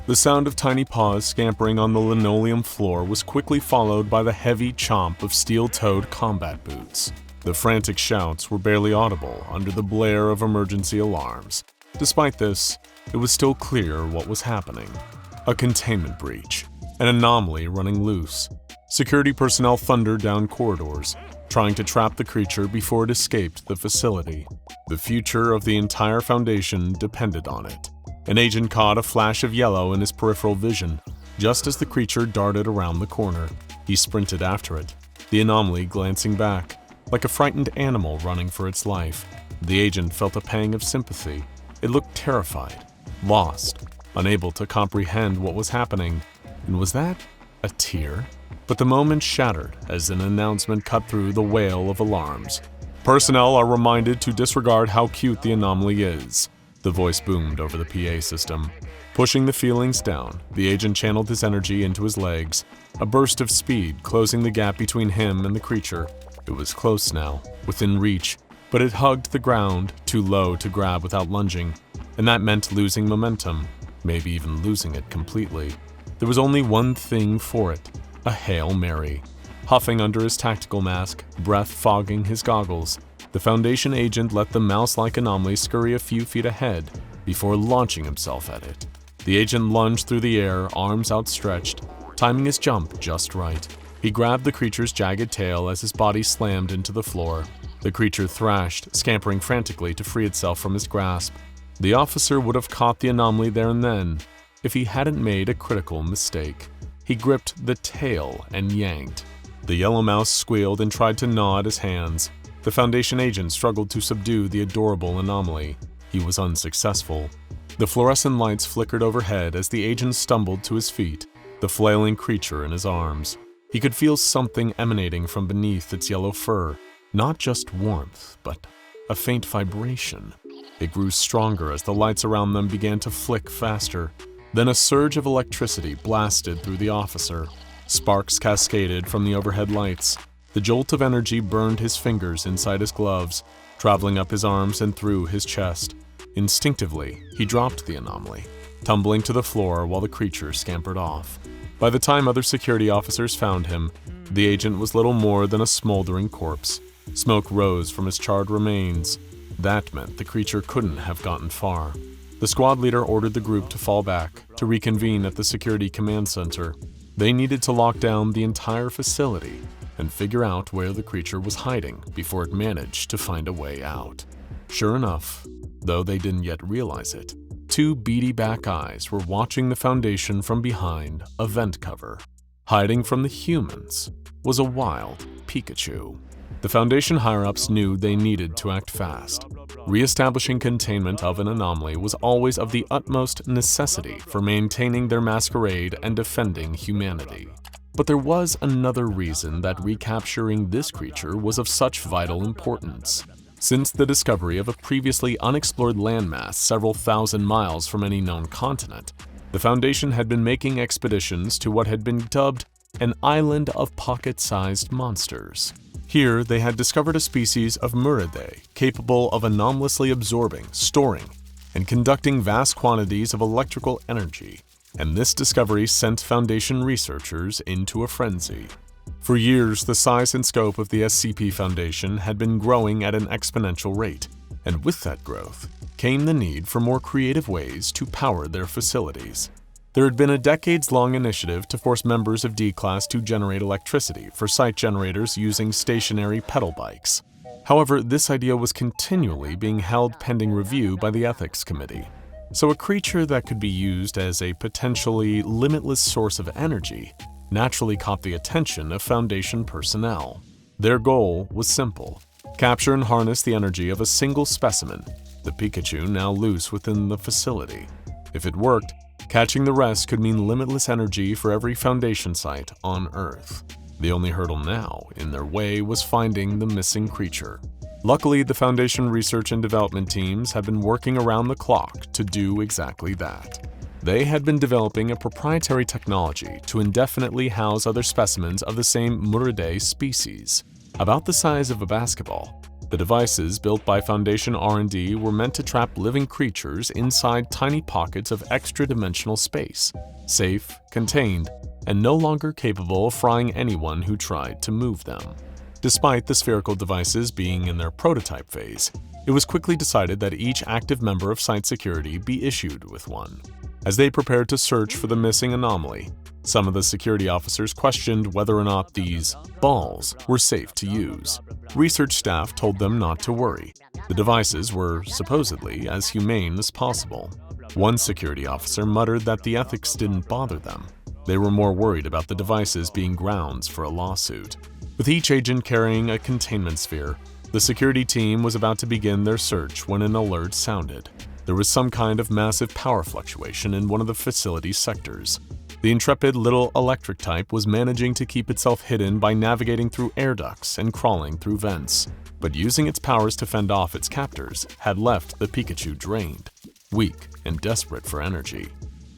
The sound of tiny paws scampering on the linoleum floor was quickly followed by the heavy chomp of steel-toed combat boots. The frantic shouts were barely audible under the blare of emergency alarms. Despite this, it was still clear what was happening. A containment breach, an anomaly running loose. Security personnel thundered down corridors, trying to trap the creature before it escaped the facility. The future of the entire Foundation depended on it. An agent caught a flash of yellow in his peripheral vision, just as the creature darted around the corner. He sprinted after it, the anomaly glancing back, like a frightened animal running for its life. The agent felt a pang of sympathy. It looked terrified, lost, unable to comprehend what was happening. And was that a tear? But the moment shattered as an announcement cut through the wail of alarms. Personnel are reminded to disregard how cute the anomaly is. The voice boomed over the PA system. Pushing the feelings down, the agent channeled his energy into his legs, a burst of speed closing the gap between him and the creature. It was close now, within reach, but it hugged the ground, too low to grab without lunging, and that meant losing momentum, maybe even losing it completely. There was only one thing for it, a Hail Mary. Huffing under his tactical mask, breath fogging his goggles, the Foundation agent let the mouse-like anomaly scurry a few feet ahead before launching himself at it. The agent lunged through the air, arms outstretched, timing his jump just right. He grabbed the creature's jagged tail as his body slammed into the floor. The creature thrashed, scampering frantically to free itself from his grasp. The officer would have caught the anomaly there and then if he hadn't made a critical mistake. He gripped the tail and yanked. The yellow mouse squealed and tried to gnaw at his hands. The Foundation agent struggled to subdue the adorable anomaly. He was unsuccessful. The fluorescent lights flickered overhead as the agent stumbled to his feet, the flailing creature in his arms. He could feel something emanating from beneath its yellow fur, not just warmth, but a faint vibration. It grew stronger as the lights around them began to flick faster. Then a surge of electricity blasted through the officer. Sparks cascaded from the overhead lights. The jolt of energy burned his fingers inside his gloves, traveling up his arms and through his chest. Instinctively, he dropped the anomaly, tumbling to the floor while the creature scampered off. By the time other security officers found him, the agent was little more than a smoldering corpse. Smoke rose from his charred remains. That meant the creature couldn't have gotten far. The squad leader ordered the group to fall back, to reconvene at the security command center. They needed to lock down the entire facility and figure out where the creature was hiding before it managed to find a way out. Sure enough, though they didn't yet realize it, two beady back eyes were watching the Foundation from behind a vent cover. Hiding from the humans was a wild Pikachu. The Foundation higher-ups knew they needed to act fast. Re-establishing containment of an anomaly was always of the utmost necessity for maintaining their masquerade and defending humanity. But there was another reason that recapturing this creature was of such vital importance. Since the discovery of a previously unexplored landmass several thousand miles from any known continent, the Foundation had been making expeditions to what had been dubbed an island of pocket-sized monsters. Here, they had discovered a species of Muridae capable of anomalously absorbing, storing, and conducting vast quantities of electrical energy. And this discovery sent Foundation researchers into a frenzy. For years, the size and scope of the SCP Foundation had been growing at an exponential rate, and with that growth came the need for more creative ways to power their facilities. There had been a decades-long initiative to force members of D-Class to generate electricity for site generators using stationary pedal bikes. However, this idea was continually being held pending review by the Ethics Committee. So a creature that could be used as a potentially limitless source of energy naturally caught the attention of Foundation personnel. Their goal was simple: capture and harness the energy of a single specimen, the Pikachu now loose within the facility. If it worked, catching the rest could mean limitless energy for every Foundation site on Earth. The only hurdle now in their way was finding the missing creature. Luckily, the Foundation research and development teams had been working around the clock to do exactly that. They had been developing a proprietary technology to indefinitely house other specimens of the same Muridae species. About the size of a basketball, The devices built by Foundation R&D were meant to trap living creatures inside tiny pockets of extra-dimensional space, safe, contained, and no longer capable of frying anyone who tried to move them. Despite the spherical devices being in their prototype phase, it was quickly decided that each active member of site security be issued with one. As they prepared to search for the missing anomaly, some of the security officers questioned whether or not these balls were safe to use. Research staff told them not to worry. The devices were supposedly as humane as possible. One security officer muttered that the ethics didn't bother them. They were more worried about the devices being grounds for a lawsuit. With each agent carrying a containment sphere, the security team was about to begin their search when an alert sounded. There was some kind of massive power fluctuation in one of the facility's sectors. The intrepid little electric type was managing to keep itself hidden by navigating through air ducts and crawling through vents, but using its powers to fend off its captors had left the Pikachu drained, weak and desperate for energy.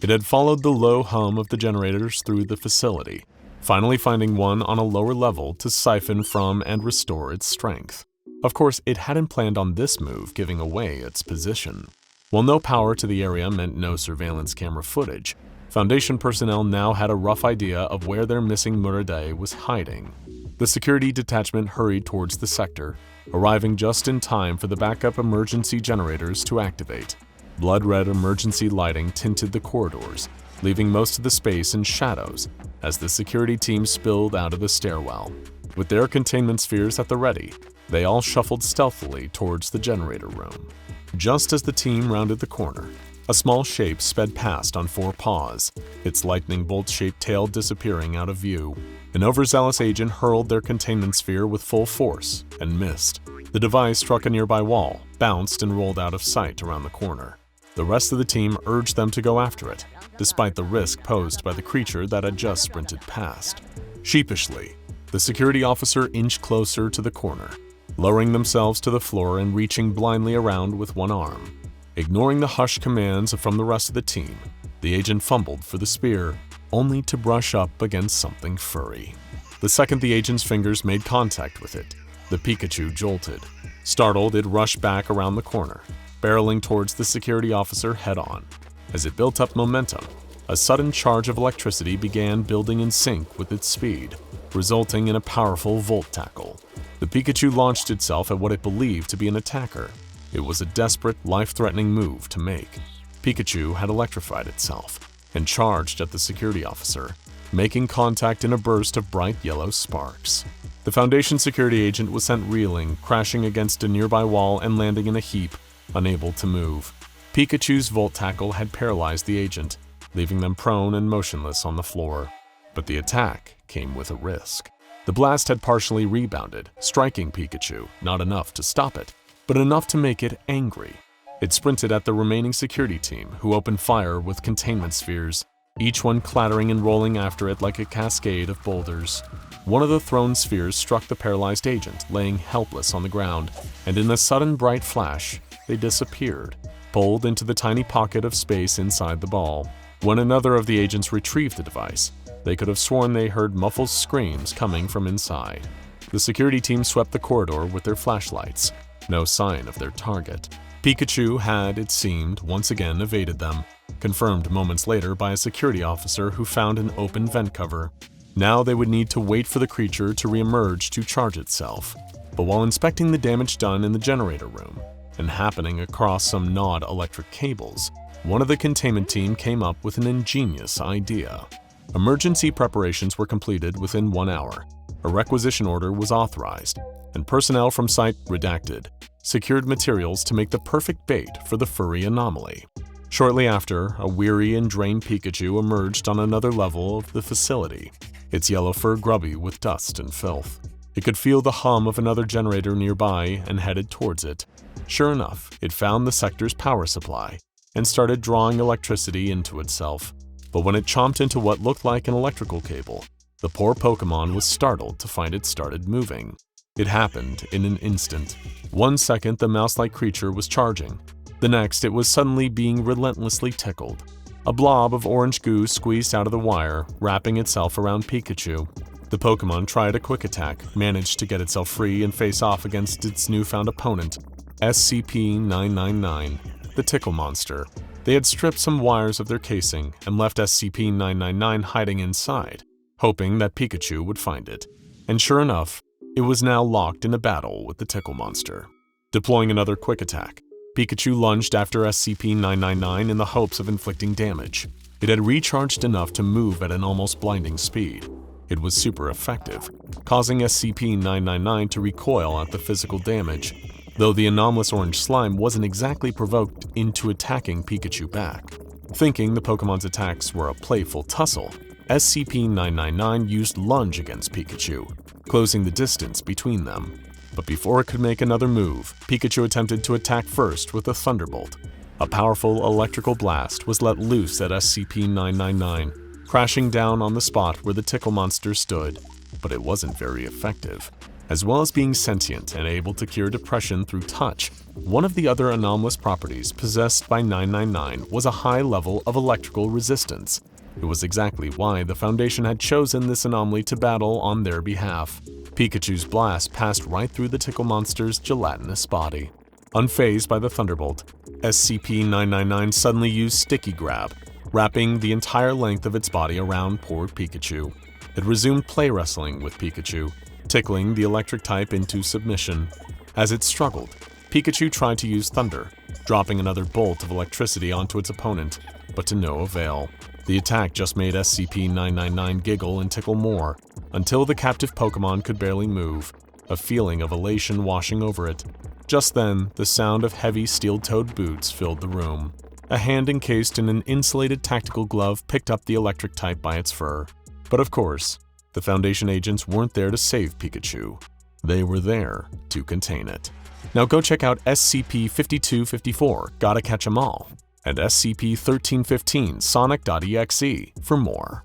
It had followed the low hum of the generators through the facility, finally finding one on a lower level to siphon from and restore its strength. Of course, it hadn't planned on this move giving away its position. While no power to the area meant no surveillance camera footage, Foundation personnel now had a rough idea of where their missing Muradai was hiding. The security detachment hurried towards the sector, arriving just in time for the backup emergency generators to activate. Blood-red emergency lighting tinted the corridors, leaving most of the space in shadows as the security team spilled out of the stairwell. With their containment spheres at the ready, they all shuffled stealthily towards the generator room. Just as the team rounded the corner, a small shape sped past on 4 paws, its lightning bolt-shaped tail disappearing out of view. An overzealous agent hurled their containment sphere with full force and missed. The device struck a nearby wall, bounced, and rolled out of sight around the corner. The rest of the team urged them to go after it, despite the risk posed by the creature that had just sprinted past. Sheepishly, the security officer inched closer to the corner, lowering themselves to the floor and reaching blindly around with one arm. Ignoring the hushed commands from the rest of the team, the agent fumbled for the spear, only to brush up against something furry. The second the agent's fingers made contact with it, the Pikachu jolted. Startled, it rushed back around the corner, barreling towards the security officer head-on. As it built up momentum, a sudden charge of electricity began building in sync with its speed, resulting in a powerful volt tackle. The Pikachu launched itself at what it believed to be an attacker. It was a desperate, life-threatening move to make. Pikachu had electrified itself and charged at the security officer, making contact in a burst of bright yellow sparks. The Foundation security agent was sent reeling, crashing against a nearby wall and landing in a heap, unable to move. Pikachu's volt tackle had paralyzed the agent, leaving them prone and motionless on the floor. But the attack came with a risk. The blast had partially rebounded, striking Pikachu, not enough to stop it, but enough to make it angry. It sprinted at the remaining security team, who opened fire with containment spheres, each one clattering and rolling after it like a cascade of boulders. One of the thrown spheres struck the paralyzed agent, laying helpless on the ground, and in a sudden bright flash, they disappeared, pulled into the tiny pocket of space inside the ball. When another of the agents retrieved the device, they could have sworn they heard muffled screams coming from inside. The security team swept the corridor with their flashlights. No sign of their target. Pikachu had, it seemed, once again evaded them, confirmed moments later by a security officer who found an open vent cover. Now they would need to wait for the creature to reemerge to charge itself. But while inspecting the damage done in the generator room, and happening across some gnawed electric cables, one of the containment team came up with an ingenious idea. Emergency preparations were completed within 1 hour. A requisition order was authorized, and personnel from site redacted, secured materials to make the perfect bait for the furry anomaly. Shortly after, a weary and drained Pikachu emerged on another level of the facility, its yellow fur grubby with dust and filth. It could feel the hum of another generator nearby and headed towards it. Sure enough, it found the sector's power supply and started drawing electricity into itself. But when it chomped into what looked like an electrical cable, the poor Pokémon was startled to find it started moving. It happened in an instant. 1 second, the mouse-like creature was charging. The next, it was suddenly being relentlessly tickled. A blob of orange goo squeezed out of the wire, wrapping itself around Pikachu. The Pokemon tried a quick attack, managed to get itself free and face off against its newfound opponent, SCP-999, the Tickle monster. They had stripped some wires of their casing and left SCP-999 hiding inside, hoping that Pikachu would find it. And sure enough, it was now locked in a battle with the Tickle monster. Deploying another quick attack, Pikachu lunged after SCP-999 in the hopes of inflicting damage. It had recharged enough to move at an almost blinding speed. It was super effective, causing SCP-999 to recoil at the physical damage, though the anomalous orange slime wasn't exactly provoked into attacking Pikachu back. Thinking the Pokemon's attacks were a playful tussle, SCP-999 used Lunge against Pikachu, closing the distance between them. But before it could make another move, Pikachu attempted to attack first with a Thunderbolt. A powerful electrical blast was let loose at SCP-999, crashing down on the spot where the Tickle monster stood, but it wasn't very effective. As well as being sentient and able to cure depression through touch, one of the other anomalous properties possessed by 999 was a high level of electrical resistance. It was exactly why the Foundation had chosen this anomaly to battle on their behalf. Pikachu's blast passed right through the Tickle monster's gelatinous body. Unfazed by the Thunderbolt, SCP-999 suddenly used Sticky Grab, wrapping the entire length of its body around poor Pikachu. It resumed play wrestling with Pikachu, tickling the electric type into submission. As it struggled, Pikachu tried to use Thunder, dropping another bolt of electricity onto its opponent, but to no avail. The attack just made SCP-999 giggle and tickle more, until the captive Pokemon could barely move, a feeling of elation washing over it. Just then, the sound of heavy steel-toed boots filled the room. A hand encased in an insulated tactical glove picked up the electric type by its fur. But of course, the Foundation agents weren't there to save Pikachu. They were there to contain it. Now go check out SCP-5254, Gotta Catch 'Em All, and SCP-1315, Sonic.exe for more.